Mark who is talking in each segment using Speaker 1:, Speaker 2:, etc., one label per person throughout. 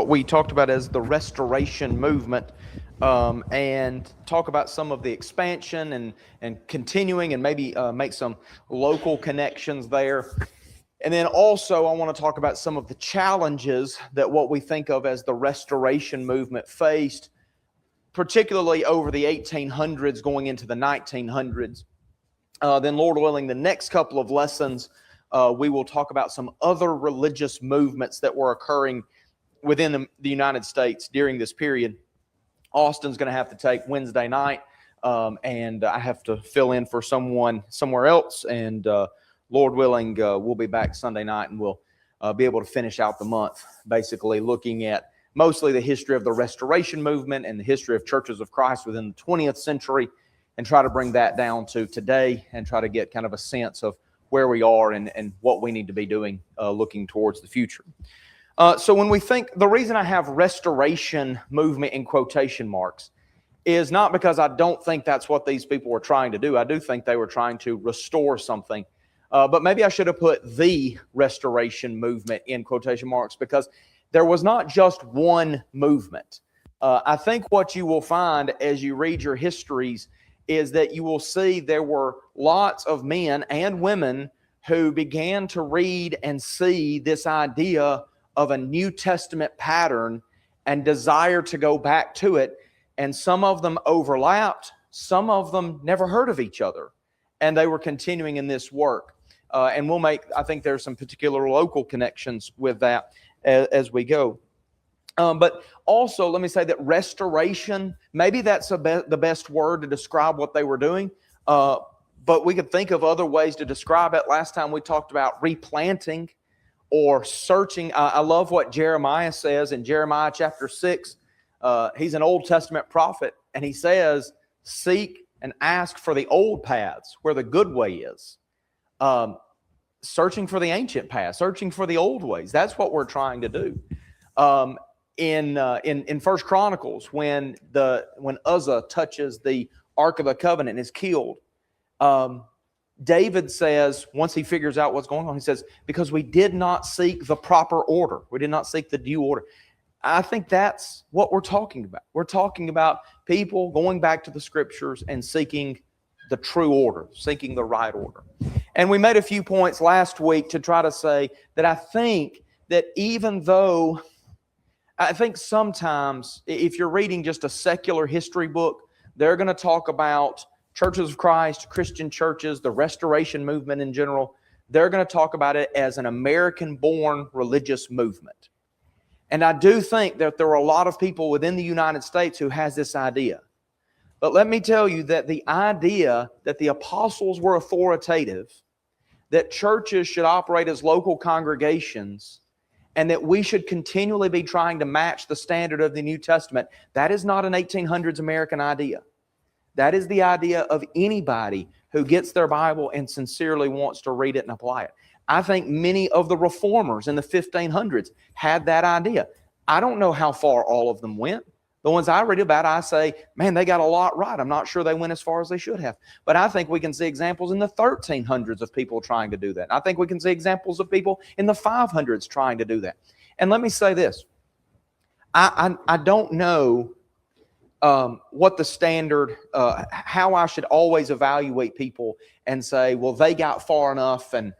Speaker 1: what we talked about as the Restoration Movement, and talk about some of the expansion and continuing, and maybe make some local connections there. And then also I want to talk about some of the challenges that what we think of as the Restoration Movement faced, particularly over the 1800s going into the 1900s. Then, Lord willing, the next couple of lessons, we will talk about some other religious movements that were occurring within the United States during this period. Austin's going to have to take Wednesday night, and I have to fill in for someone somewhere else. And Lord willing, we'll be back Sunday night, and we'll be able to finish out the month, basically looking at mostly the history of the Restoration Movement and the history of Churches of Christ within the 20th century, and try to bring that down to today and try to get kind of a sense of where we are and what we need to be doing looking towards the future. So when we think, the reason I have Restoration Movement in quotation marks is not because I don't think that's what these people were trying to do. I do think they were trying to restore something. But maybe I should have put the Restoration Movement in quotation marks, because there was not just one movement. I think what you will find as you read your histories is that you will see there were lots of men and women who began to read and see this idea of a New Testament pattern and desire to go back to it. And some of them overlapped, some of them never heard of each other, and they were continuing in this work. And we'll make, I think there's some particular local connections with that as we go. But also, let me say that restoration, maybe that's the best word to describe what they were doing, but we could think of other ways to describe it. Last time we talked about replanting or searching. I love what Jeremiah says in Jeremiah chapter 6. He's an Old Testament prophet, and he says, seek and ask for the old paths where the good way is. Searching for the ancient paths, searching for the old ways. That's what we're trying to do. In First Chronicles, when Uzzah touches the Ark of the Covenant and is killed, David says, once he figures out what's going on, he says, because we did not seek the proper order. We did not seek the due order. I think that's what we're talking about. We're talking about people going back to the Scriptures and seeking the true order, seeking the right order. And we made a few points last week to try to say that I think that even though I think sometimes if you're reading just a secular history book, they're going to talk about Churches of Christ, Christian churches, the Restoration Movement in general. They're going to talk about it as an American-born religious movement. And I do think that there are a lot of people within the United States who has this idea. But let me tell you that the idea that the apostles were authoritative, that churches should operate as local congregations, and that we should continually be trying to match the standard of the New Testament, that is not an 1800s American idea. That is the idea of anybody who gets their Bible and sincerely wants to read it and apply it. I think many of the reformers in the 1500s had that idea. I don't know how far all of them went. The ones I read about, I say, man, they got a lot right. I'm not sure they went as far as they should have. But I think we can see examples in the 1300s of people trying to do that. I think we can see examples of people in the 500s trying to do that. And let me say this. I don't know what the standard, how I should always evaluate people and say, well, they got far enough and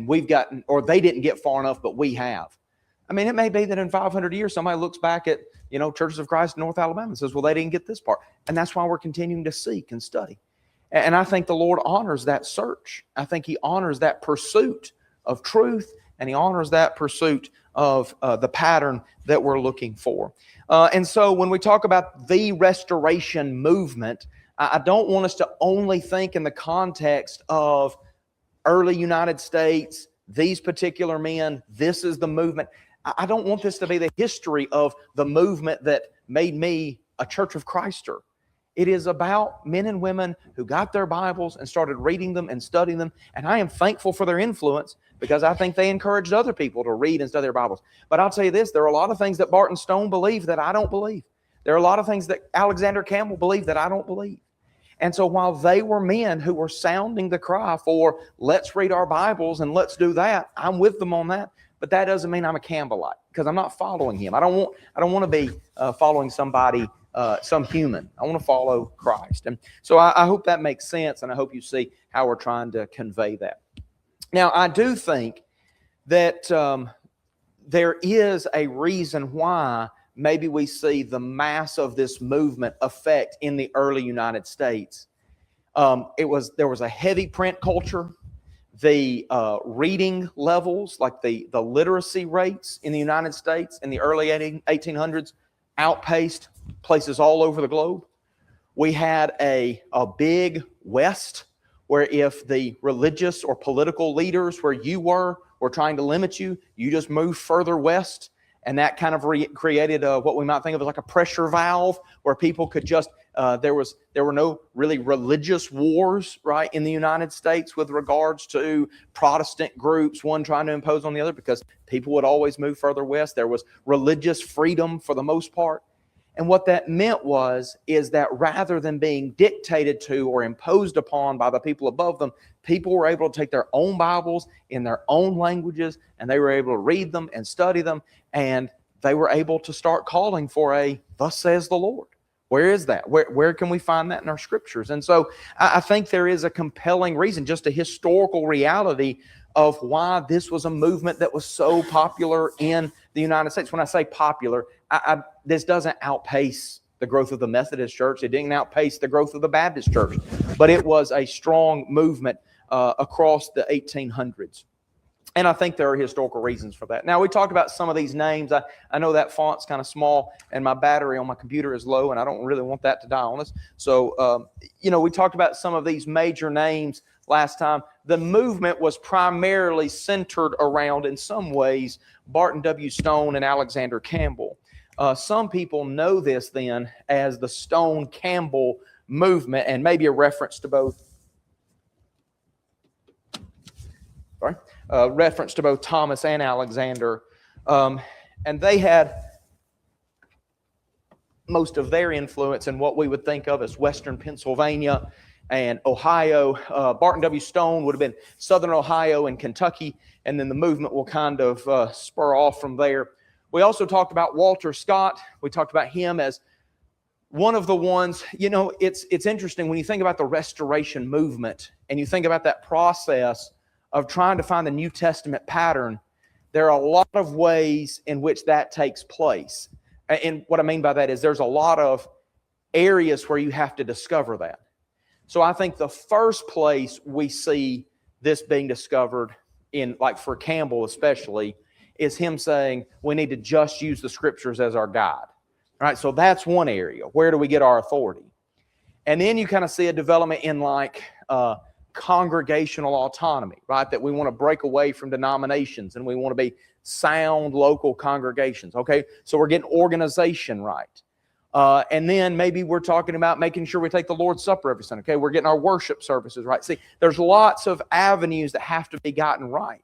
Speaker 1: we've gotten, or they didn't get far enough, but we have. I mean, it may be that in 500 years, somebody looks back at, Churches of Christ in North Alabama and says, well, they didn't get this part. And that's why we're continuing to seek and study. And I think the Lord honors that search. I think He honors that pursuit of truth, and He honors that pursuit of the pattern that we're looking for. And so when we talk about the Restoration Movement, I don't want us to only think in the context of early United States, these particular men, this is the movement. I don't want this to be the history of the movement that made me a Church of Christer. It is about men and women who got their Bibles and started reading them and studying them. And I am thankful for their influence because I think they encouraged other people to read and study their Bibles. But I'll tell you this, there are a lot of things that Barton Stone believed that I don't believe. There are a lot of things that Alexander Campbell believed that I don't believe. And so while they were men who were sounding the cry for let's read our Bibles and let's do that, I'm with them on that. but that doesn't mean I'm a Campbellite, because I'm not following him. I don't want to be following somebody, some human. I want to follow Christ. And so I hope that makes sense, and I hope you see how we're trying to convey that. Now, I do think that there is a reason why maybe we see the mass of this movement effect in the early United States. There was a heavy print culture. The reading levels, like the literacy rates in the United States in the early 1800s, outpaced places all over the globe. We had a big West where if the religious or political leaders where you were trying to limit you, you just moved further west. And that kind of created what we might think of as like a pressure valve, where people could just, there were no really religious wars, right, in the United States with regards to Protestant groups, one trying to impose on the other, because people would always move further west. There was religious freedom for the most part. And what that meant is that rather than being dictated to or imposed upon by the people above them, people were able to take their own Bibles in their own languages, and they were able to read them and study them, and they were able to start calling for a "Thus says the Lord." Where is that? Where can we find that in our scriptures? And so I think there is a compelling reason, just a historical reality of why this was a movement that was so popular in the United States. When I say popular, this doesn't outpace the growth of the Methodist Church. It didn't outpace the growth of the Baptist Church, but it was a strong movement across the 1800s. And I think there are historical reasons for that. Now, we talked about some of these names. I know that font's kind of small, and my battery on my computer is low, and I don't really want that to die on us. So, we talked about some of these major names last time. The movement was primarily centered around, in some ways, Barton W. Stone and Alexander Campbell. Some people know this then as the Stone-Campbell movement, and maybe a reference to both. Reference to both Thomas and Alexander. And they had most of their influence in what we would think of as Western Pennsylvania and Ohio. Barton W. Stone would have been Southern Ohio and Kentucky, and then the movement will kind of spur off from there. We also talked about Walter Scott. We talked about him as one of the ones, it's interesting when you think about the Restoration movement and you think about that process of trying to find the New Testament pattern. There are a lot of ways in which that takes place. And what I mean by that is there's a lot of areas where you have to discover that. So I think the first place we see this being discovered in, like for Campbell especially, is him saying we need to just use the scriptures as our guide. All right, so that's one area. Where do we get our authority? And then you kind of see a development in like congregational autonomy, right? That we want to break away from denominations and we want to be sound local congregations. Okay, so we're getting organization right. And then maybe we're talking about making sure we take the Lord's Supper every Sunday. Okay, we're getting our worship services right. See, there's lots of avenues that have to be gotten right.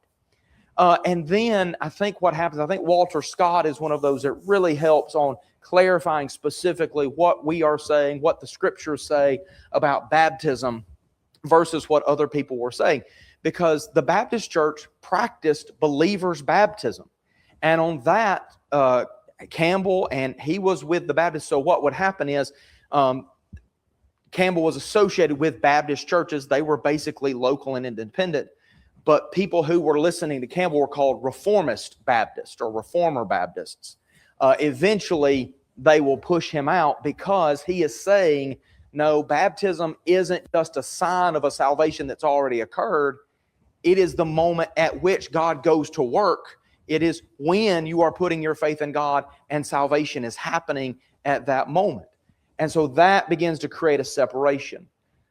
Speaker 1: And then I think what happens, I think Walter Scott is one of those that really helps on clarifying specifically what we are saying, what the scriptures say about baptism versus what other people were saying. Because the Baptist Church practiced believers' baptism. And on that, Campbell, and he was with the Baptists. So what would happen is Campbell was associated with Baptist churches. They were basically local and independent. But people who were listening to Campbell were called Reformist Baptists or Reformer Baptists. Eventually, they will push him out because he is saying, no, baptism isn't just a sign of a salvation that's already occurred. It is the moment at which God goes to work. It is when you are putting your faith in God and salvation is happening at that moment. And so that begins to create a separation.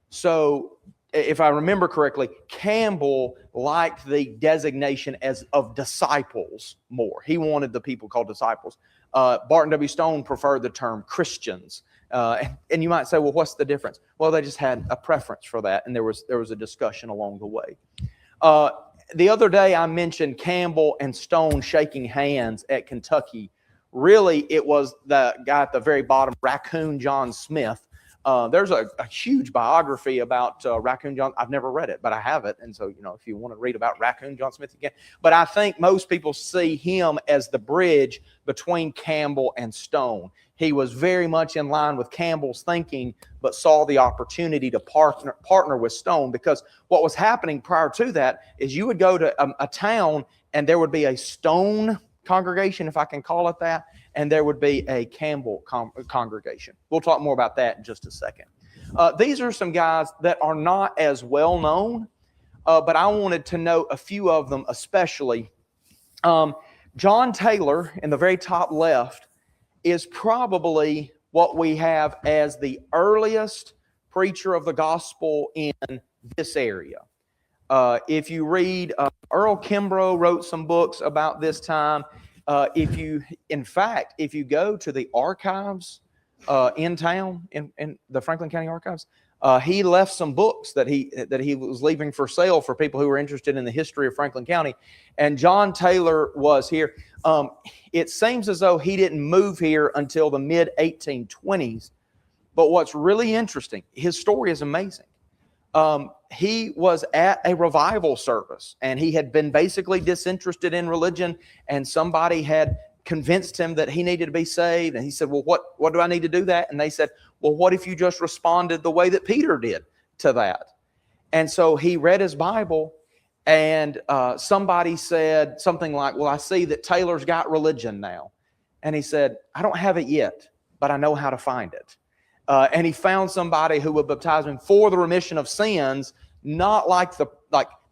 Speaker 1: So if I remember correctly, Campbell liked the designation as of disciples more. He wanted the people called disciples. Barton W. Stone preferred the term Christians. And you might say, well, what's the difference? Well, they just had a preference for that, and there was a discussion along the way. The other day I mentioned Campbell and Stone shaking hands at Kentucky. Really, it was the guy at the very bottom, Raccoon John Smith, There's a huge biography about Raccoon John. I've never read it, but I have it. And so, if you want to read about Raccoon John Smith again. But I think most people see him as the bridge between Campbell and Stone. He was very much in line with Campbell's thinking, but saw the opportunity to partner with Stone, because what was happening prior to that is you would go to a town and there would be a Stone congregation, if I can call it that, and there would be a Campbell congregation. We'll talk more about that in just a second. These are some guys that are not as well known, but I wanted to note a few of them especially. John Taylor in the very top left is probably what we have as the earliest preacher of the gospel in this area. If you read, Earl Kimbrough wrote some books about this time. If you go to the archives in town, in the Franklin County Archives, he left some books that he was leaving for sale for people who were interested in the history of Franklin County. And John Taylor was here. It seems as though he didn't move here until the mid-1820s. But what's really interesting, his story is amazing. He was at a revival service, and he had been basically disinterested in religion, and somebody had convinced him that he needed to be saved. And he said, well, what do I need to do that? And they said, well, what if you just responded the way that Peter did to that? And so he read his Bible, and somebody said something like, well, I see that Taylor's got religion now. And he said, I don't have it yet, but I know how to find it. And he found somebody who would baptize him for the remission of sins, not like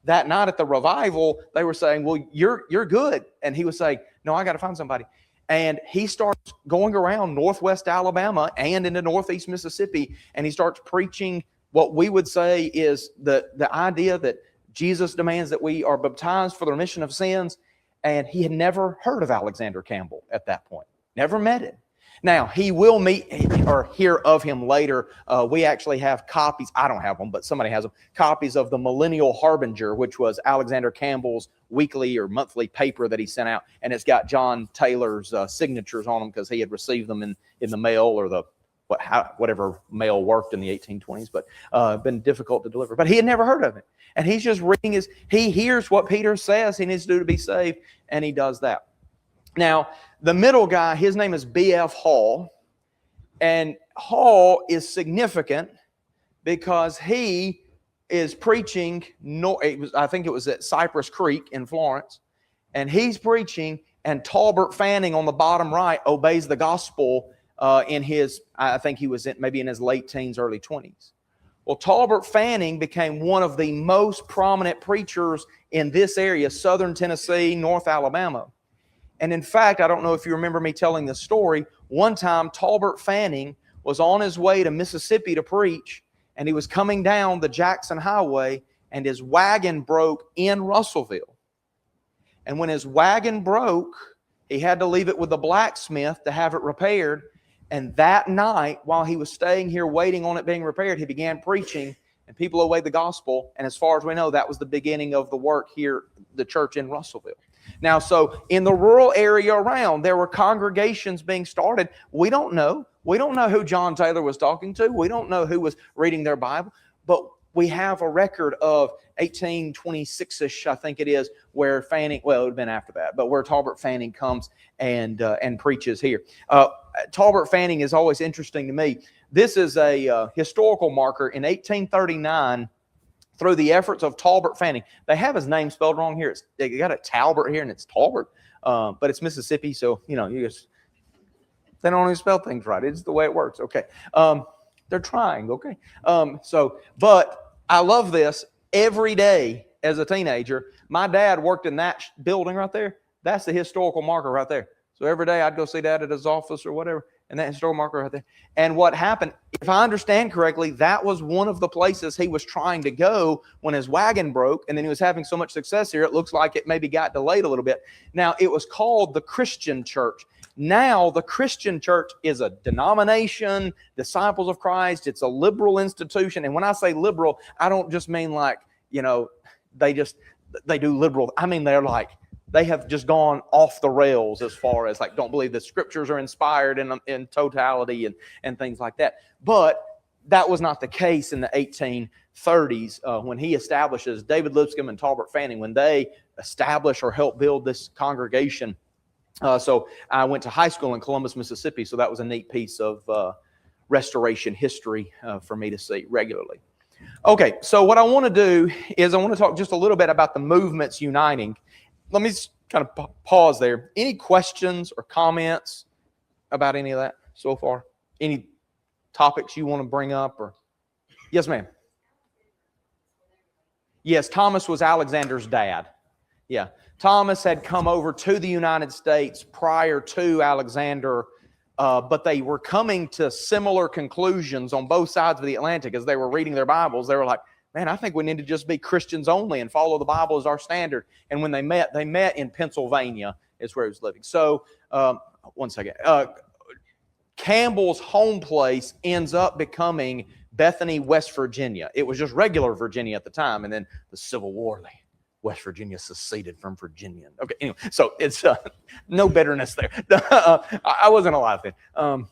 Speaker 1: that night at the revival. They were saying, well, you're good. And he was saying, no, I got to find somebody. And he starts going around northwest Alabama and into northeast Mississippi, and he starts preaching what we would say is the idea that Jesus demands that we are baptized for the remission of sins. And he had never heard of Alexander Campbell at that point, never met him. Now, he will meet or hear of him later. We actually have copies. I don't have them, but somebody has them. Copies of the Millennial Harbinger, which was Alexander Campbell's weekly or monthly paper that he sent out. And it's got John Taylor's signatures on them because he had received them in the mail, or whatever mail worked in the 1820s, but been difficult to deliver. But he had never heard of it. And he's just reading he hears what Peter says he needs to do to be saved, and he does that. Now, the middle guy, his name is B.F. Hall, and Hall is significant because he is preaching, I think it was at Cypress Creek in Florence, and he's preaching, and Talbert Fanning on the bottom right obeys the gospel in his, I think he was maybe in his late teens, early 20s. Well, Talbert Fanning became one of the most prominent preachers in this area, southern Tennessee, North Alabama. And in fact, I don't know if you remember me telling this story. One time, Talbert Fanning was on his way to Mississippi to preach, and he was coming down the Jackson Highway, and his wagon broke in Russellville. And when his wagon broke, he had to leave it with the blacksmith to have it repaired. And that night, while he was staying here waiting on it being repaired, he began preaching, and people obeyed the gospel. And as far as we know, that was the beginning of the work here, the church in Russellville. Now, so in the rural area around, there were congregations being started. We don't know. We don't know who John Taylor was talking to. We don't know who was reading their Bible. But we have a record of 1826-ish, I think it is, where Fanning, well, it would have been after that, but where Talbert Fanning comes and preaches here. Talbert Fanning is always interesting to me. This is a historical marker in 1839. Through the efforts of Talbert Fanning. They have his name spelled wrong here. They got a Talbert here, and it's Talbert, but it's Mississippi, so, they don't even spell things right. It's the way it works, okay. They're trying, okay. But I love this. Every day as a teenager, my dad worked in that building right there. That's the historical marker right there. So every day I'd go see Dad at his office or whatever, and that historical marker right there. And what happened, if I understand correctly, that was one of the places he was trying to go when his wagon broke, and then he was having so much success here, it looks like it maybe got delayed a little bit. Now, it was called the Christian Church. Now, the Christian Church is a denomination, Disciples of Christ. It's a liberal institution. And when I say liberal, I don't just mean like, they do liberal. I mean, they have just gone off the rails as far as don't believe the scriptures are inspired in totality and things like that. But that was not the case in the 1830s when he establishes, David Lipscomb and Talbot Fanning, when they establish or help build this congregation. So I went to high school in Columbus, Mississippi, so that was a neat piece of restoration history for me to see regularly. Okay, so what I want to do is I want to talk just a little bit about the movements uniting. Let me just kind of pause there. Any questions or comments about any of that so far? Any topics you want to bring up? Or yes, ma'am. Yes, Thomas was Alexander's dad. Yeah, Thomas had come over to the United States prior to Alexander, but they were coming to similar conclusions on both sides of the Atlantic as they were reading their Bibles. They were like, man, I think we need to just be Christians only and follow the Bible as our standard. And when they met in Pennsylvania, is where he was living. So, one second. Campbell's home place ends up becoming Bethany, West Virginia. It was just regular Virginia at the time, and then the Civil War, West Virginia seceded from Virginia. Okay, anyway, so it's no bitterness there. I wasn't alive then.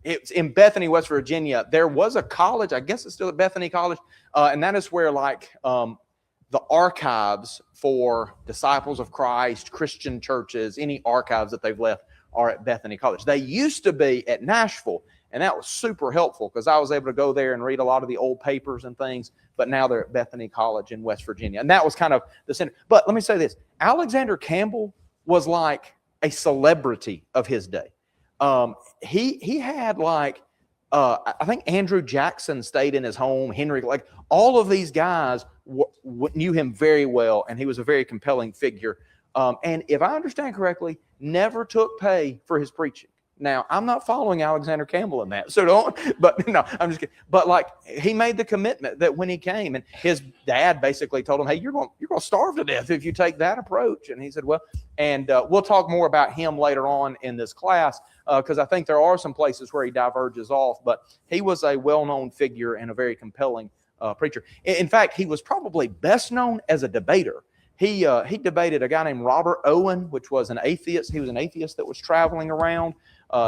Speaker 1: It's in Bethany, West Virginia. There was a college, I guess it's still at Bethany College, and that is where the archives for Disciples of Christ, Christian churches, any archives that they've left are at Bethany College. They used to be at Nashville, and that was super helpful because I was able to go there and read a lot of the old papers and things, but now they're at Bethany College in West Virginia. And that was kind of the center. But let me say this. Alexander Campbell was like a celebrity of his day. He had I think Andrew Jackson stayed in his home, Henry, all of these guys knew him very well, and he was a very compelling figure. And if I understand correctly, never took pay for his preaching. Now, I'm not following Alexander Campbell in that, so don't, but no, I'm just kidding. But he made the commitment that when he came, and his dad basically told him, hey, you're going to starve to death if you take that approach. And he said, well, and we'll talk more about him later on in this class, because I think there are some places where he diverges off, but he was a well-known figure and a very compelling preacher. In fact, he was probably best known as a debater. He debated a guy named Robert Owen, which was an atheist. He was an atheist that was traveling around.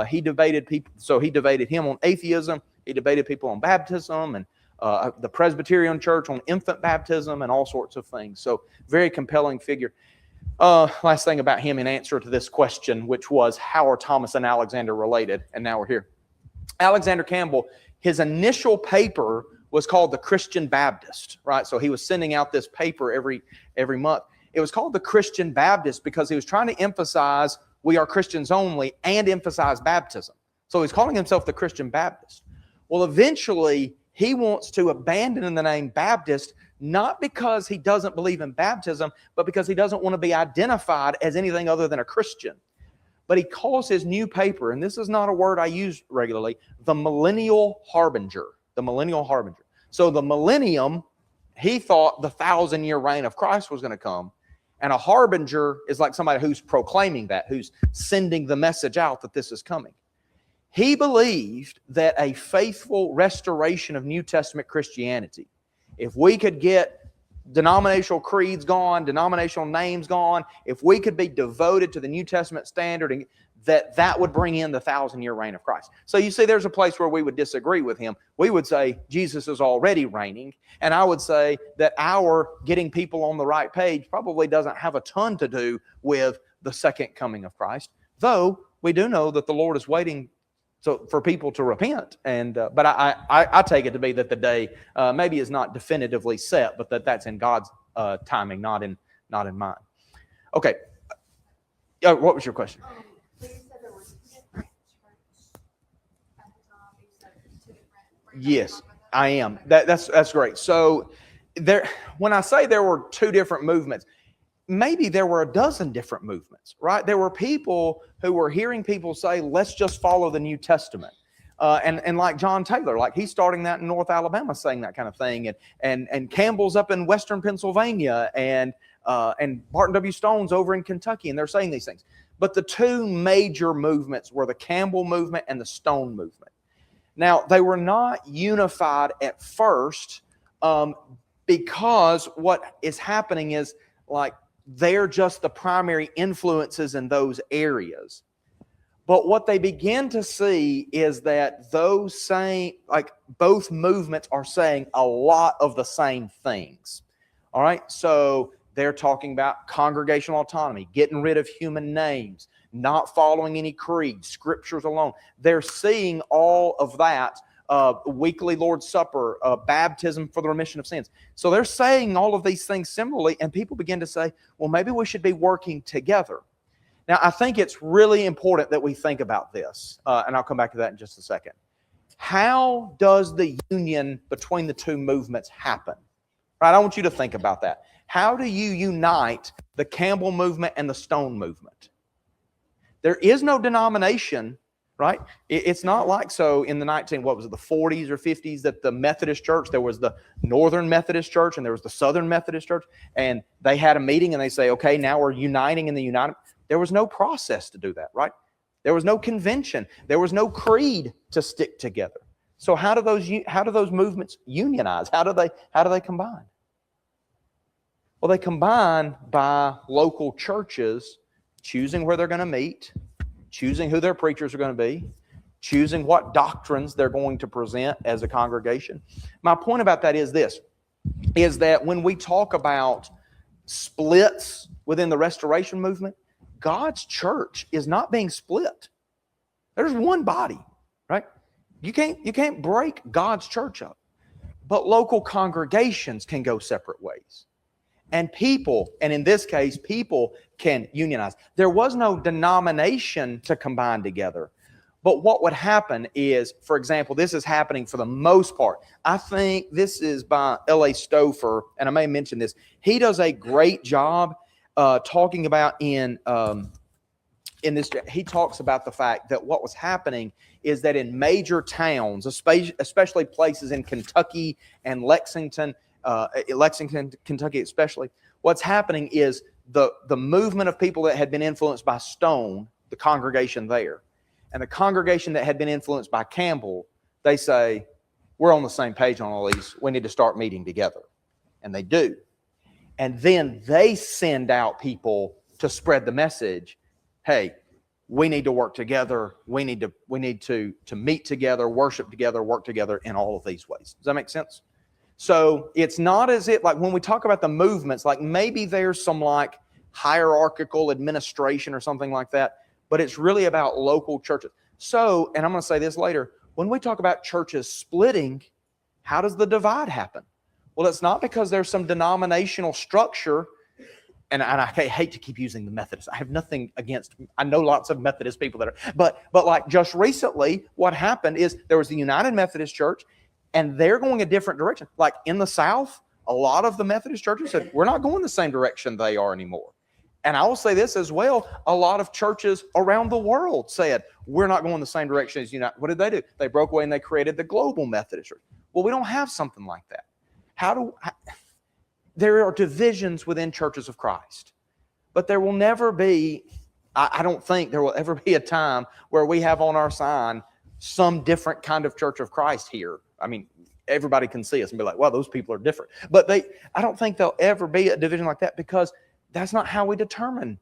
Speaker 1: He debated people, so he debated him on atheism. He debated people on baptism and the Presbyterian Church on infant baptism and all sorts of things. So very compelling figure. Last thing about him in answer to this question, which was how are Thomas and Alexander related? And now we're here. Alexander Campbell, his initial paper was called the Christian Baptist, right? So he was sending out this paper every month. It was called the Christian Baptist because he was trying to emphasize we are Christians only and emphasize baptism. So he's calling himself the Christian Baptist. Well, eventually he wants to abandon the name Baptist, not because he doesn't believe in baptism, but because he doesn't want to be identified as anything other than a Christian. But he calls his new paper, and this is not a word I use regularly, the Millennial Harbinger. The Millennial Harbinger. So the millennium, he thought the 1,000-year reign of Christ was going to come. And a harbinger is like somebody who's proclaiming that, who's sending the message out that this is coming. He believed that a faithful restoration of New Testament Christianity, if we could get denominational creeds gone, denominational names gone, if we could be devoted to the New Testament standard, and that would bring in the 1,000-year reign of Christ. So you see, there's a place where we would disagree with him. We would say Jesus is already reigning, and I would say that our getting people on the right page probably doesn't have a ton to do with the second coming of Christ, though we do know that the Lord is waiting for people to repent. And but I take it to be that the day maybe is not definitively set, but that's in God's timing, not in mine. Okay. What was your question? Yes, I am. That's great. So when I say there were two different movements, maybe there were a dozen different movements, right? There were people who were hearing people say, let's just follow the New Testament. And like John Taylor, like he's starting that in North Alabama, saying that kind of thing. And Campbell's up in Western Pennsylvania, and Barton W. Stone's over in Kentucky, and they're saying these things. But the two major movements were the Campbell movement and the Stone movement. Now, they were not unified at first because what is happening is they're just the primary influences in those areas. But what they begin to see is that those same, like both movements are saying a lot of the same things. All right, so they're talking about congregational autonomy, getting rid of human names, not following any creed, scriptures alone. They're seeing all of that, weekly Lord's Supper, baptism for the remission of sins. So they're saying all of these things similarly, and people begin to say, well, maybe we should be working together. Now, I think it's really important that we think about this, and I'll come back to that in just a second. How does the union between the two movements happen? Right? I want you to think about that. How do you unite the Campbell movement and the Stone movement? There is no denomination, right? It's not like so in the the 40s or 50s that the Methodist Church, there was the Northern Methodist Church and there was the Southern Methodist Church, and they had a meeting and they say, okay, now we're uniting in the United. There was no process to do that, right? There was no convention. There was no creed to stick together. So how do those movements unionize? How do they combine? Well, they combine by local churches choosing where they're going to meet, choosing who their preachers are going to be, choosing what doctrines they're going to present as a congregation. My point about that is this, is that when we talk about splits within the Restoration movement, God's church is not being split. There's one body, right? You can't break God's church up. But local congregations can go separate ways. And people, and in this case, people can unionize. There was no denomination to combine together. But what would happen is, for example, this is happening for the most part. I think this is by L.A. Stouffer, and I may mention this. He does a great job talking about in this. He talks about the fact that what was happening is that in major towns, especially places in Kentucky and Lexington, Kentucky especially, what's happening is the movement of people that had been influenced by Stone, the congregation there, and the congregation that had been influenced by Campbell, they say, we're on the same page on all these. We need to start meeting together. And they do. And then they send out people to spread the message. Hey, we need to work together. We need to meet together, worship together, work together in all of these ways. Does that make sense? So it's not as if, like when we talk about the movements, like maybe there's some like hierarchical administration or something like that, but it's really about local churches. So, and I'm going to say this later, when we talk about churches splitting, how does the divide happen? Well, it's not because there's some denominational structure, and I hate to keep using the Methodists. I have nothing against, I know lots of Methodist people that are, but like just recently, what happened is there was the United Methodist Church, and they're going a different direction. Like in the South, a lot of the Methodist churches said, we're not going the same direction they are anymore. And I will say this as well, a lot of churches around the world said, we're not going the same direction as United. What did they do? They broke away and they created the Global Methodist Church. Well, we don't have something like that. There are divisions within churches of Christ, but there will never be, I don't think there will ever be a time where we have on our sign some different kind of church of Christ here. I mean, everybody can see us and be like, well, those people are different. But I don't think there'll ever be a division like that, because that's not how we determine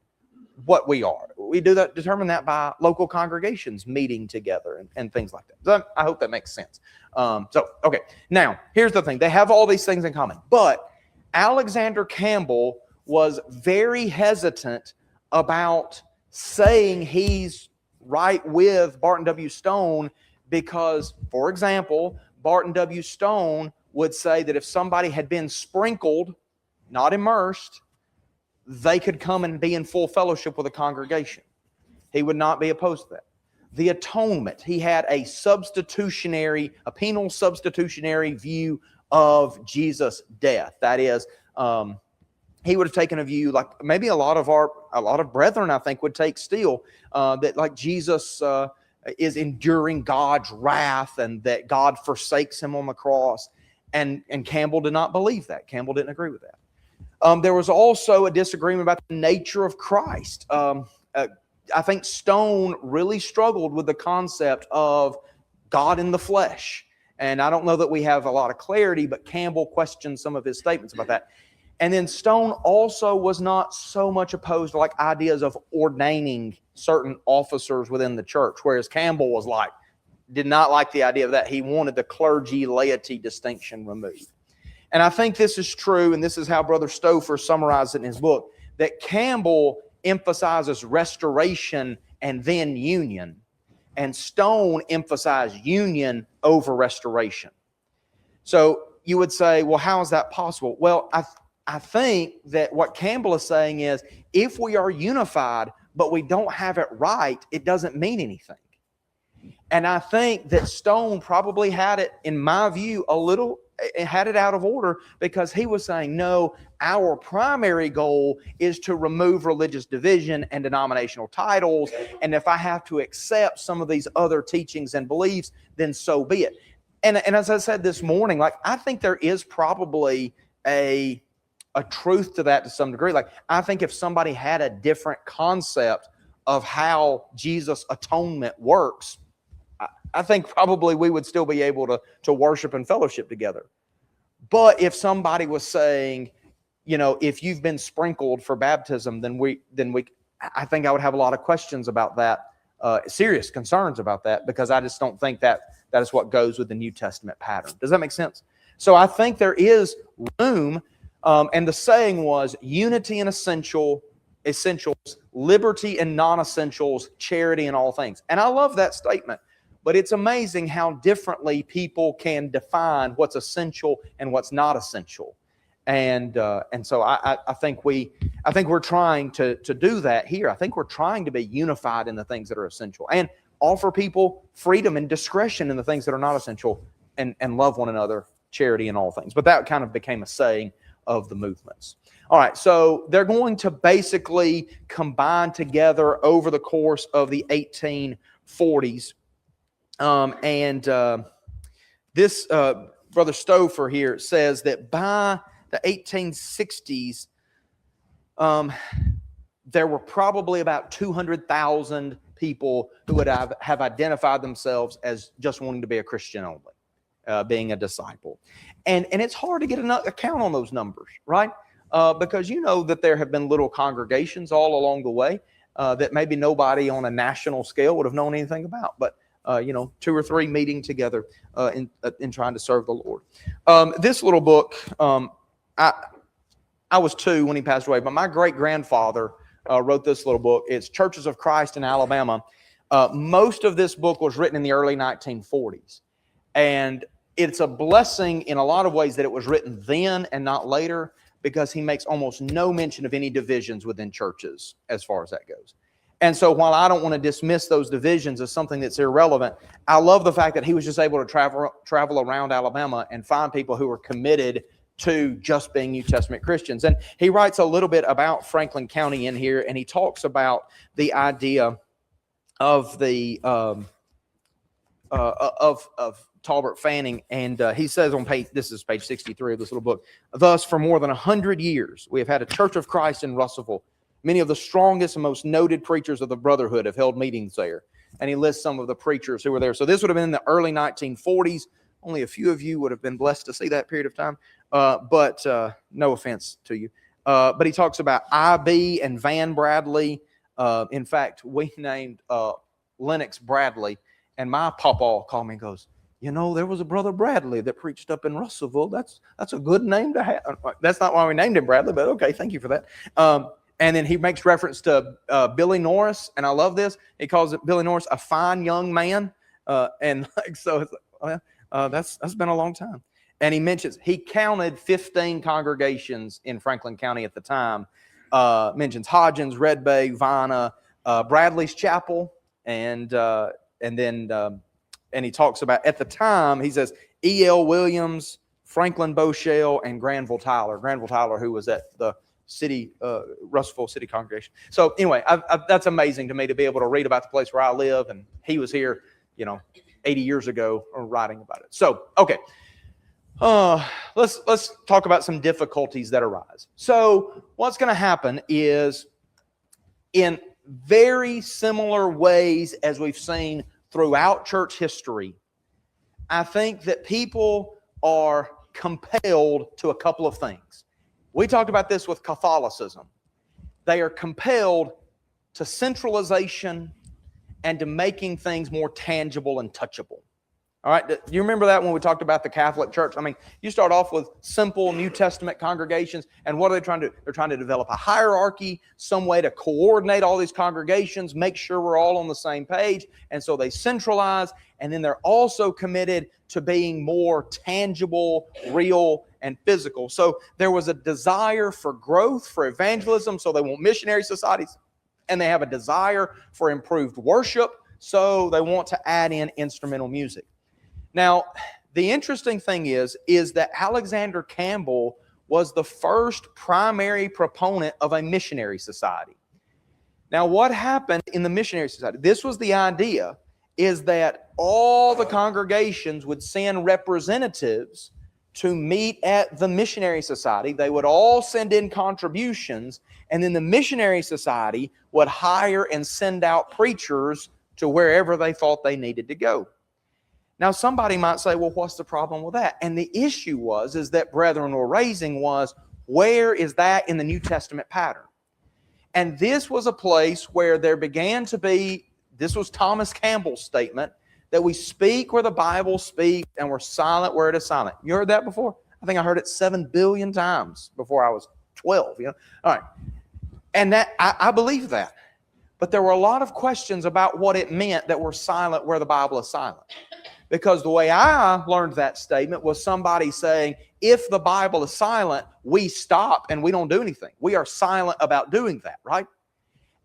Speaker 1: what we are. We determine that by local congregations meeting together and things like that. So I hope that makes sense. Okay. Now, here's the thing. They have all these things in common. But Alexander Campbell was very hesitant about saying he's right with Barton W. Stone because, for example, Barton W. Stone would say that if somebody had been sprinkled, not immersed, they could come and be in full fellowship with a congregation. He would not be opposed to that. The atonement, he had a penal substitutionary view of Jesus' death. That is, he would have taken a view like maybe a lot of brethren, I think, would take still, that like Jesus is enduring God's wrath and that God forsakes him on the cross. And Campbell did not believe that. Campbell didn't agree with that. There was also a disagreement about the nature of Christ. I think Stone really struggled with the concept of God in the flesh. And I don't know that we have a lot of clarity, but Campbell questioned some of his statements about that. And then Stone also was not so much opposed to like ideas of ordaining certain officers within the church, whereas Campbell was like, did not like the idea of that. He wanted the clergy-laity distinction removed. And I think this is true, and this is how Brother Stouffer summarized it in his book, that Campbell emphasizes restoration and then union, and Stone emphasized union over restoration. So you would say, well, how is that possible? Well, I think that what Campbell is saying is, if we are unified, but we don't have it right, it doesn't mean anything. And I think that Stone probably had it, in my view, had it out of order, because he was saying, no, our primary goal is to remove religious division and denominational titles. And if I have to accept some of these other teachings and beliefs, then so be it. And as I said this morning, like, I think there is probably a truth to that to some degree. Like, I think if somebody had a different concept of how Jesus' atonement works, I think probably we would still be able to worship and fellowship together. But if somebody was saying, if you've been sprinkled for baptism, then I think I would have a lot of questions about that, serious concerns about that, because I just don't think that is what goes with the New Testament pattern. Does that make sense? So I think there is room, and the saying was unity and essentials, liberty and non-essentials, charity in all things. And I love that statement. But it's amazing how differently people can define what's essential and what's not essential, and so I think we're trying to do that here. I think we're trying to be unified in the things that are essential, and offer people freedom and discretion in the things that are not essential, and love one another, charity in all things. But that kind of became a saying of the movements. All right, so they're going to basically combine together over the course of the 1840s. This Brother Stouffer here says that by the 1860s, there were probably about 200,000 people who would have identified themselves as just wanting to be a Christian only, being a disciple. And it's hard to get a count on those numbers, right? Because that there have been little congregations all along the way that maybe nobody on a national scale would have known anything about. But 2 or 3 meeting together in trying to serve the Lord. This little book, I was 2 when he passed away, but my great-grandfather wrote this little book. It's Churches of Christ in Alabama. Most of this book was written in the early 1940s. And it's a blessing in a lot of ways that it was written then and not later, because he makes almost no mention of any divisions within churches as far as that goes. And so while I don't want to dismiss those divisions as something that's irrelevant, I love the fact that he was just able to travel around Alabama and find people who were committed to just being New Testament Christians. And he writes a little bit about Franklin County in here, and he talks about the idea of the of Talbert Fanning, and he says on this is page 63 of this little book, thus for more than 100 years we have had a Church of Christ in Russellville. Many of the strongest and most noted preachers of the Brotherhood have held meetings there. And he lists some of the preachers who were there. So this would have been in the early 1940s. Only a few of you would have been blessed to see that period of time. But no offense to you. But he talks about I.B. and Van Bradley. In fact, we named Lennox Bradley. And my papa called me and goes, there was a Brother Bradley that preached up in Russellville. That's a good name to have. That's not why we named him Bradley, but okay, thank you for that. And then he makes reference to Billy Norris, and I love this. He calls it Billy Norris a fine young man, and so it's that's been a long time. And he mentions he counted 15 congregations in Franklin County at the time. Mentions Hodgins, Red Bay, Vina, Bradley's Chapel, and he talks about at the time. He says E.L. Williams, Franklin Boshell, and Granville Tyler, who was at the Russellville City Congregation. So anyway, that's amazing to me to be able to read about the place where I live, and he was here, 80 years ago, writing about it. So okay, let's talk about some difficulties that arise. So what's going to happen is, in very similar ways as we've seen throughout church history, I think that people are compelled to a couple of things. We talked about this with Catholicism. They are compelled to centralization and to making things more tangible and touchable. All right, do you remember that when we talked about the Catholic Church? I mean, you start off with simple New Testament congregations, and what are they trying to do? They're trying to develop a hierarchy, some way to coordinate all these congregations, make sure we're all on the same page, and so they centralize, and then they're also committed to being more tangible, real, and physical. So there was a desire for growth, for evangelism, so they want missionary societies, and they have a desire for improved worship, so they want to add in instrumental music. Now, the interesting thing is that Alexander Campbell was the first primary proponent of a missionary society. Now, what happened in the missionary society? This was the idea, is that all the congregations would send representatives to meet at the missionary society. They would all send in contributions, and then the missionary society would hire and send out preachers to wherever they thought they needed to go. Now, somebody might say, well, what's the problem with that? And the issue is that brethren were raising was, where is that in the New Testament pattern? And this was a place where there began to be, this was Thomas Campbell's statement, that we speak where the Bible speaks and we're silent where it is silent. You heard that before? I think I heard it 7 billion times before I was 12. All right. And that I believe that. But there were a lot of questions about what it meant that we're silent where the Bible is silent. Because the way I learned that statement was somebody saying, if the Bible is silent, we stop and we don't do anything. We are silent about doing that, right?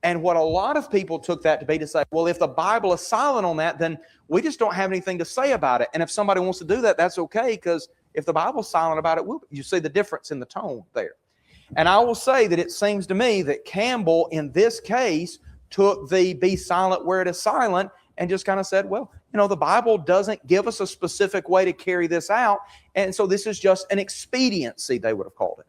Speaker 1: And what a lot of people took that to be to say, well, if the Bible is silent on that, then we just don't have anything to say about it. And if somebody wants to do that, that's okay, because if the Bible's silent about it, you see the difference in the tone there. And I will say that it seems to me that Campbell, in this case, took the be silent where it is silent and just kind of said, well, the Bible doesn't give us a specific way to carry this out. And so this is just an expediency, they would have called it.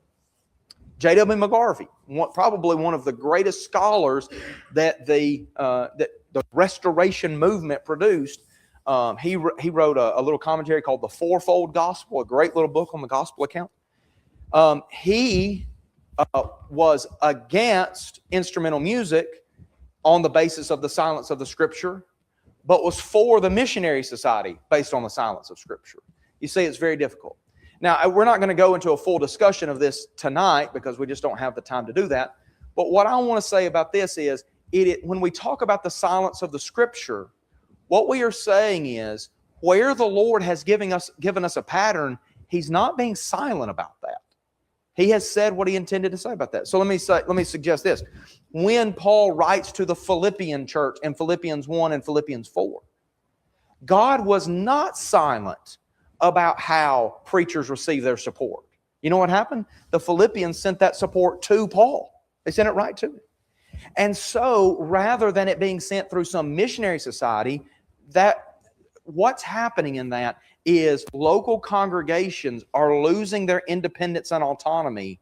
Speaker 1: J.W. McGarvey, probably one of the greatest scholars that the Restoration movement produced, he wrote a little commentary called The Fourfold Gospel, a great little book on the gospel account. He was against instrumental music on the basis of the silence of the Scripture, but was for the missionary society based on the silence of Scripture. You see, it's very difficult. Now, we're not going to go into a full discussion of this tonight because we just don't have the time to do that. But what I want to say about this is, when we talk about the silence of the Scripture, what we are saying is, where the Lord has given us a pattern, He's not being silent about that. He has said what He intended to say about that. So let me suggest this. When Paul writes to the Philippian church in Philippians 1 and Philippians 4, God was not silent about how preachers receive their support. You know what happened? The Philippians sent that support to Paul. They sent it right to him. And so, rather than it being sent through some missionary society, what's happening in that is local congregations are losing their independence and autonomy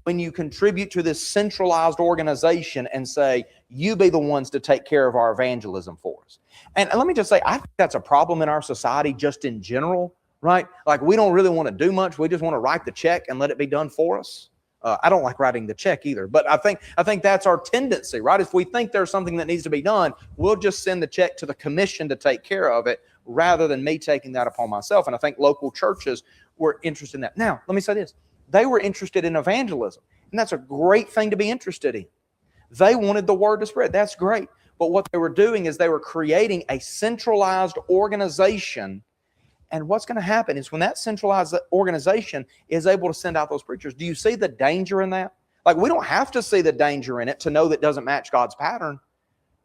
Speaker 1: when you contribute to this centralized organization and say, you be the ones to take care of our evangelism for us. And let me just say, I think that's a problem in our society just in general, right? Like, we don't really want to do much. We just want to write the check and let it be done for us. I don't like writing the check either, but I think that's our tendency, right? If we think there's something that needs to be done, we'll just send the check to the commission to take care of it rather than me taking that upon myself. And I think local churches were interested in that. Now, let me say this. They were interested in evangelism, and that's a great thing to be interested in. They wanted the word to spread. That's great. But what they were doing is they were creating a centralized organization. And what's going to happen is when that centralized organization is able to send out those preachers, do you see the danger in that? Like, we don't have to see the danger in it to know that it doesn't match God's pattern.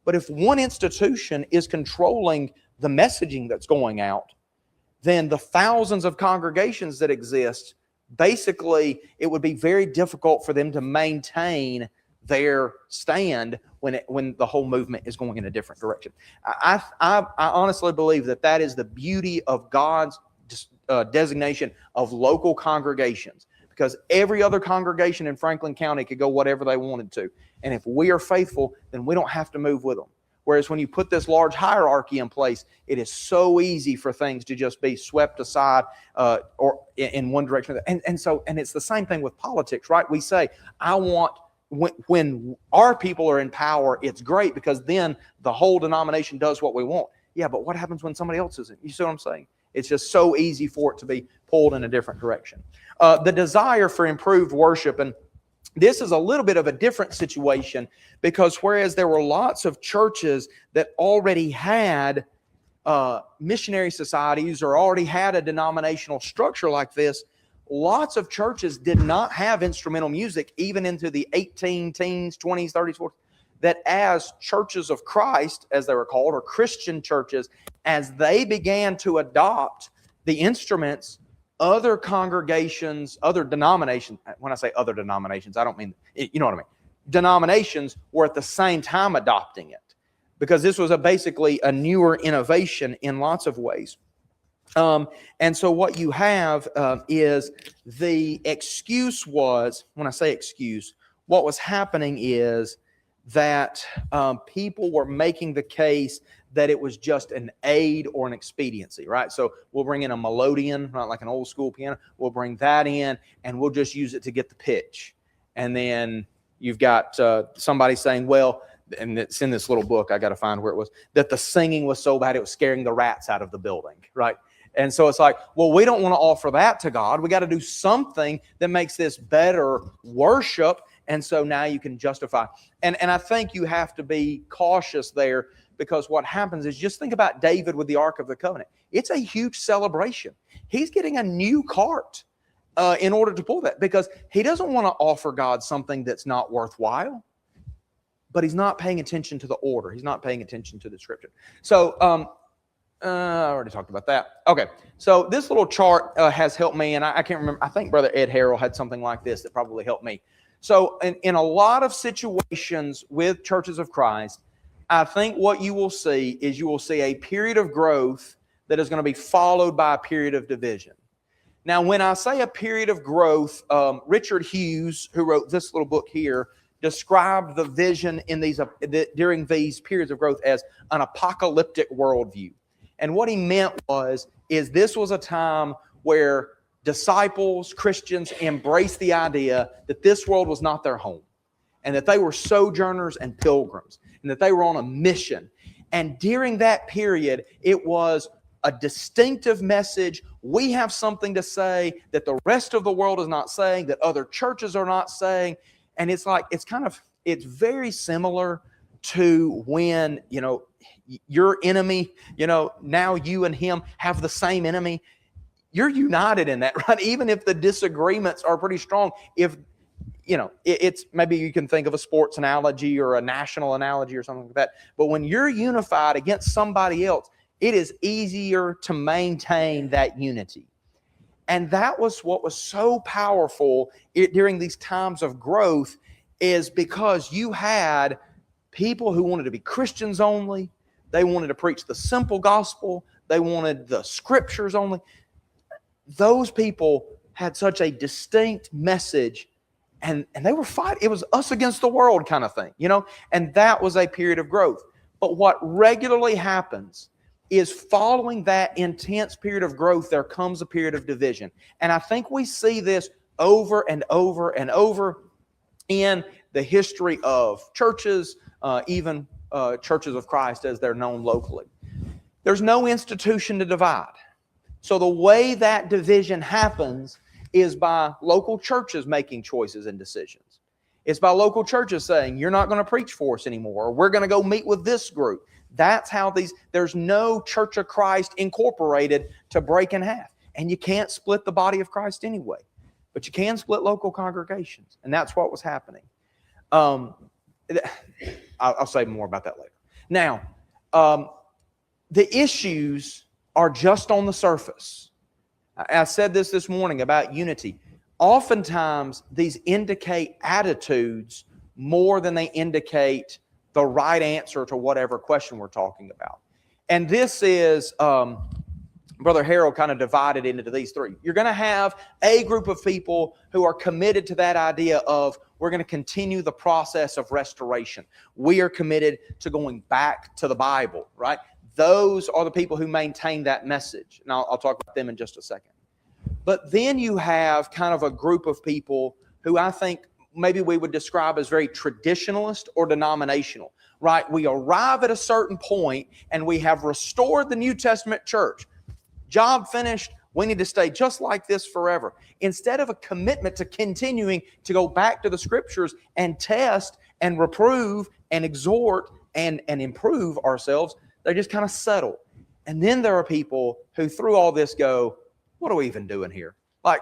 Speaker 1: But if one institution is controlling the messaging that's going out, then the thousands of congregations that exist, basically, it would be very difficult for them to maintain their stand when the whole movement is going in a different direction. I honestly believe that is the beauty of God's designation of local congregations, because every other congregation in Franklin County could go whatever they wanted to. And if we are faithful, then we don't have to move with them. Whereas when you put this large hierarchy in place, it is so easy for things to just be swept aside or in one direction. And it's the same thing with politics, right? We say, I want, when our people are in power, it's great because then the whole denomination does what we want. Yeah, but what happens when somebody else isn't? You see what I'm saying? It's just so easy for it to be pulled in a different direction. The desire for improved worship, and this is a little bit of a different situation because whereas there were lots of churches that already had missionary societies or already had a denominational structure like this, lots of churches did not have instrumental music even into the 18 teens, 20s, 30s, 40s. That as churches of Christ, as they were called, or Christian churches, as they began to adopt the instruments, other congregations, other denominations, when I say other denominations, I don't mean, you know what I mean, denominations were at the same time adopting it because this was basically a newer innovation in lots of ways. And so what you have is the excuse was, when I say excuse, what was happening is that people were making the case that it was just an aid or an expediency, right? So we'll bring in a melodeon, not like an old school piano. We'll bring that in and we'll just use it to get the pitch. And then you've got somebody saying, well, and it's in this little book, I got to find where it was, that the singing was so bad it was scaring the rats out of the building, right? And so it's like, well, we don't want to offer that to God. We got to do something that makes this better worship. And so now you can justify. And I think you have to be cautious there because what happens is just think about David with the Ark of the Covenant. It's a huge celebration. He's getting a new cart in order to pull that because he doesn't want to offer God something that's not worthwhile, but he's not paying attention to the order. He's not paying attention to the scripture. So I already talked about that. Okay, so this little chart has helped me, and I can't remember. I think Brother Ed Harrell had something like this that probably helped me. So in a lot of situations with churches of Christ, I think what you will see is you will see a period of growth that is going to be followed by a period of division. Now, when I say a period of growth, Richard Hughes, who wrote this little book here, described the vision in during these periods of growth as an apocalyptic worldview. And what he meant is this was a time where disciples, Christians, embraced the idea that this world was not their home and that they were sojourners and pilgrims and that they were on a mission. And during that period, it was a distinctive message. We have something to say that the rest of the world is not saying, that other churches are not saying. And it's like, it's very similar to when, your enemy, now you and him have the same enemy. You're united in that, right? Even if the disagreements are pretty strong, it's maybe you can think of a sports analogy or a national analogy or something like that. But when you're unified against somebody else, it is easier to maintain that unity. And that was what was so powerful during these times of growth, is because you had people who wanted to be Christians only. They wanted to preach the simple gospel. They wanted the scriptures only. Those people had such a distinct message, and they were fighting. It was us against the world kind of thing, and that was a period of growth. But what regularly happens is following that intense period of growth, there comes a period of division. And I think we see this over and over and over in the history of churches, even churches of Christ as they're known locally. There's no institution to divide. So the way that division happens is by local churches making choices and decisions. It's by local churches saying, you're not going to preach for us anymore, or we're going to go meet with this group. That's how there's no Church of Christ incorporated to break in half. And you can't split the body of Christ anyway. But you can split local congregations. And that's what was happening. I'll say more about that later. Now, the issues are just on the surface. I said this morning about unity. Oftentimes, these indicate attitudes more than they indicate the right answer to whatever question we're talking about. And this is, Brother Harrell kind of divided into these three. You're going to have a group of people who are committed to that idea of we're going to continue the process of restoration. We are committed to going back to the Bible, right? Those are the people who maintain that message. And I'll talk about them in just a second. But then you have kind of a group of people who I think maybe we would describe as very traditionalist or denominational, right? We arrive at a certain point and we have restored the New Testament church. Job finished. We need to stay just like this forever. Instead of a commitment to continuing to go back to the Scriptures and test and reprove and exhort and improve ourselves, they just kind of settle. And then there are people who through all this go, what are we even doing here? Like,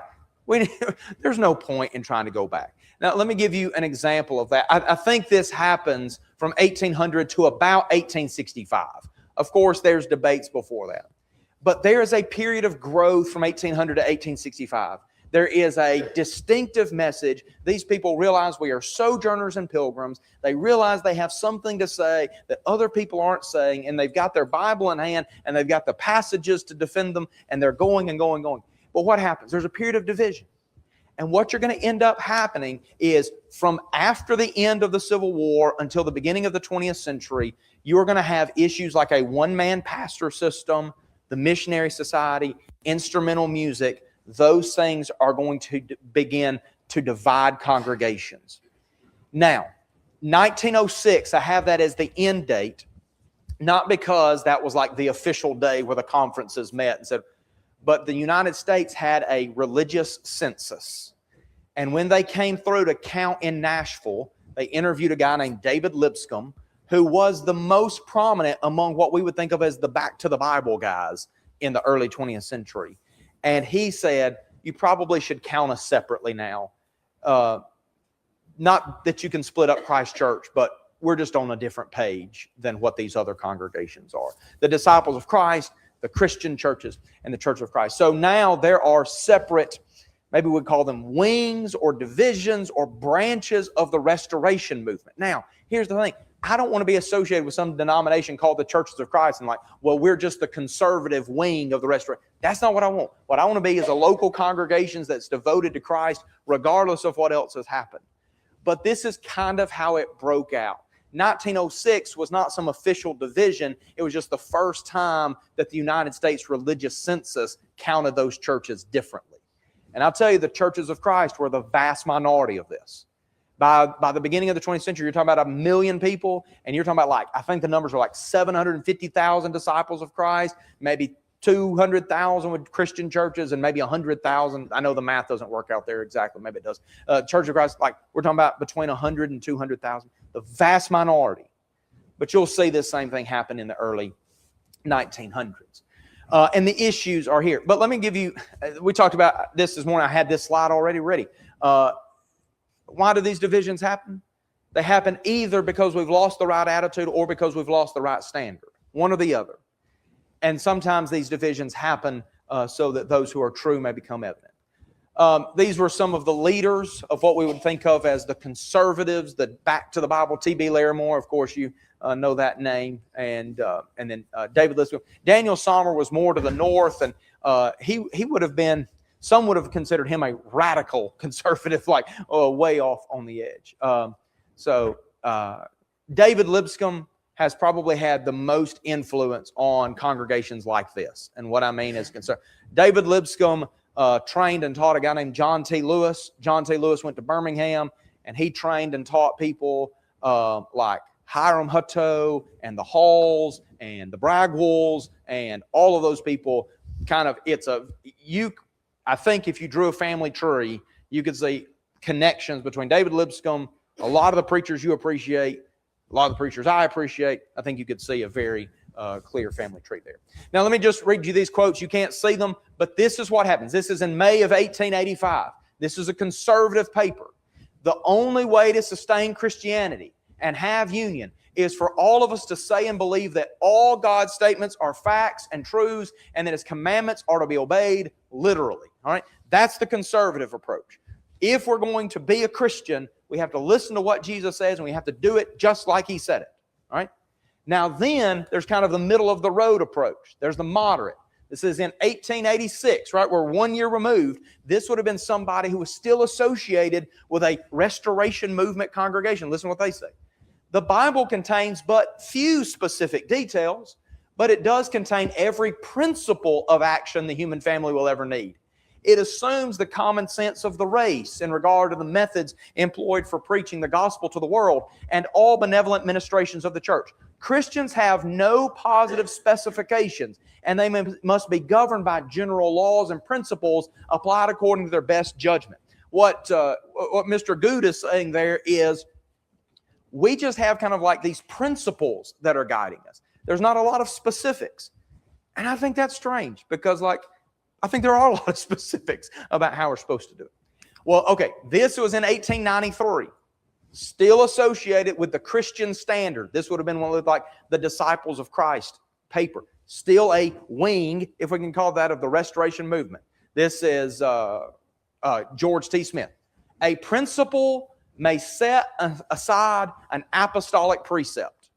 Speaker 1: there's no point in trying to go back. Now, let me give you an example of that. I think this happens from 1800 to about 1865. Of course, there's debates before that. But there is a period of growth from 1800 to 1865. There is a distinctive message. These people realize we are sojourners and pilgrims. They realize they have something to say that other people aren't saying, and they've got their Bible in hand, and they've got the passages to defend them, and they're going and going and going. But what happens? There's a period of division. And what you're going to end up happening is from after the end of the Civil War until the beginning of the 20th century, you're going to have issues like a one-man pastor system, the missionary society, instrumental music. Those things are going to begin to divide congregations. Now, 1906, I have that as the end date, not because that was like the official day where the conferences met and said, but the United States had a religious census. And when they came through to count in Nashville, they interviewed a guy named David Lipscomb, who was the most prominent among what we would think of as the back to the Bible guys in the early 20th century. And he said, you probably should count us separately now. Not that you can split up Christ Church, but we're just on a different page than what these other congregations are. The Disciples of Christ, the Christian churches, and the Church of Christ. So now there are separate, maybe we'd call them wings or divisions or branches of the restoration movement. Now, here's the thing. I don't want to be associated with some denomination called the Churches of Christ and like, well, we're just the conservative wing of the restoration. That's not what I want. What I want to be is a local congregation that's devoted to Christ regardless of what else has happened. But this is kind of how it broke out. 1906 was not some official division. It was just the first time that the United States religious census counted those churches differently. And I'll tell you, the Churches of Christ were the vast minority of this. By the beginning of the 20th century, you're talking about 1 million people, and you're talking about I think the numbers are like 750,000 disciples of Christ, maybe 200,000 with Christian churches, and maybe 100,000. I know the math doesn't work out there exactly. Maybe it does. Church of Christ, we're talking about between 100 and 200,000. The vast minority. But you'll see this same thing happen in the early 1900s. And the issues are here. But let me give you, we talked about this morning. I had this slide already ready. Why do these divisions happen? They happen either because we've lost the right attitude or because we've lost the right standard. One or the other. And sometimes these divisions happen so that those who are true may become evident. These were some of the leaders of what we would think of as the conservatives, the back to the Bible. T.B. Larimore, of course, you know that name. And then David Lipscomb. Daniel Sommer was more to the north, and he would have been, some would have considered him a radical conservative, way off on the edge. David Lipscomb has probably had the most influence on congregations like this. And what I mean is David Lipscomb trained and taught a guy named John T. Lewis. John T. Lewis went to Birmingham, and he trained and taught people like Hiram Hutto and the Halls and the Bragwells and all of those people. I think if you drew a family tree, you could see connections between David Lipscomb, a lot of the preachers you appreciate, a lot of the preachers I appreciate. I think you could see a very clear family tree there. Now, let me just read you these quotes. You can't see them, but this is what happens. This is in May of 1885. This is a conservative paper. The only way to sustain Christianity and have union is for all of us to say and believe that all God's statements are facts and truths, and that His commandments are to be obeyed literally. All right? That's the conservative approach. If we're going to be a Christian, we have to listen to what Jesus says, and we have to do it just like He said it. All right? Now then, there's kind of the middle of the road approach. There's the moderate. This is in 1886, right? We're 1 year removed. This would have been somebody who was still associated with a Restoration Movement congregation. Listen to what they say. The Bible contains but few specific details, but it does contain every principle of action the human family will ever need. It assumes the common sense of the race in regard to the methods employed for preaching the gospel to the world and all benevolent ministrations of the church. Christians have no positive specifications, and they must be governed by general laws and principles applied according to their best judgment. What Mr. Good is saying there is, we just have kind of like these principles that are guiding us. There's not a lot of specifics. And I think that's strange because, like, I think there are a lot of specifics about how we're supposed to do it. Well, okay, this was in 1893, still associated with the Christian Standard. This would have been what looked like the Disciples of Christ paper. Still a wing, if we can call that, of the Restoration Movement. This is George T. Smith. A principle may set aside an apostolic precept.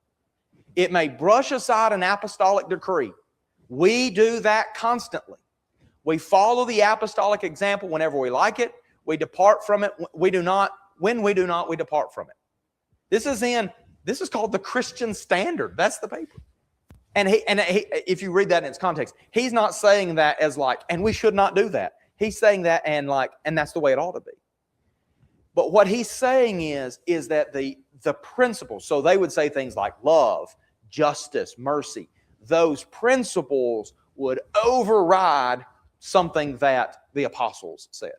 Speaker 1: It may brush aside an apostolic decree. We do that constantly. We follow the apostolic example whenever we like it. We depart from it. We do not. When we do not, we depart from it. This is called the Christian Standard. That's the paper. And if you read that in its context, he's not saying that as like, and we should not do that. He's saying that and that's the way it ought to be. But what he's saying is that the principles, so they would say things like love, justice, mercy, those principles would override something that the apostles said.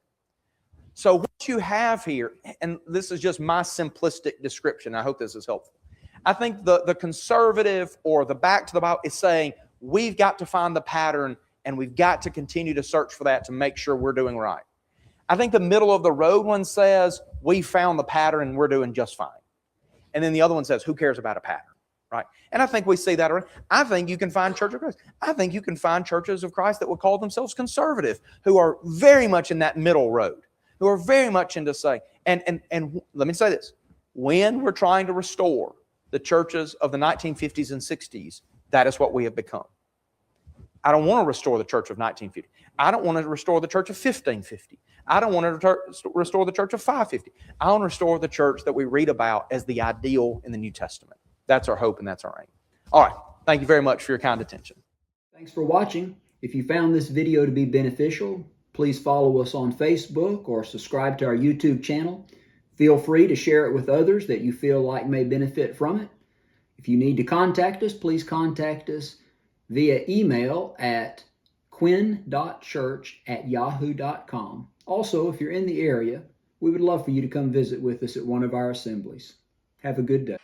Speaker 1: So what you have here, and this is just my simplistic description, I hope this is helpful. I think the conservative or the back to the Bible is saying we've got to find the pattern and we've got to continue to search for that to make sure we're doing right. I think the middle of the road one says we found the pattern and we're doing just fine. And then the other one says who cares about a pattern, right? And I think we see that around. I think you can find Church of Christ. I think you can find churches of Christ that would call themselves conservative, who are very much in that middle road, who are very much into saying, and let me say this, when we're trying to restore the churches of the 1950s and 60s, that is what we have become. I don't want to restore the church of 1950. I don't want to restore the church of 1550. I don't want to restore the church of 550. I want to restore the church that we read about as the ideal in the New Testament. That's our hope and that's our aim. All right. Thank you very much for your kind attention.
Speaker 2: Thanks for watching. If you found this video to be beneficial, please follow us on Facebook or subscribe to our YouTube channel. Feel free to share it with others that you feel like may benefit from it. If you need to contact us, please contact us via email at quinn.church@yahoo.com. Also, if you're in the area, we would love for you to come visit with us at one of our assemblies. Have a good day.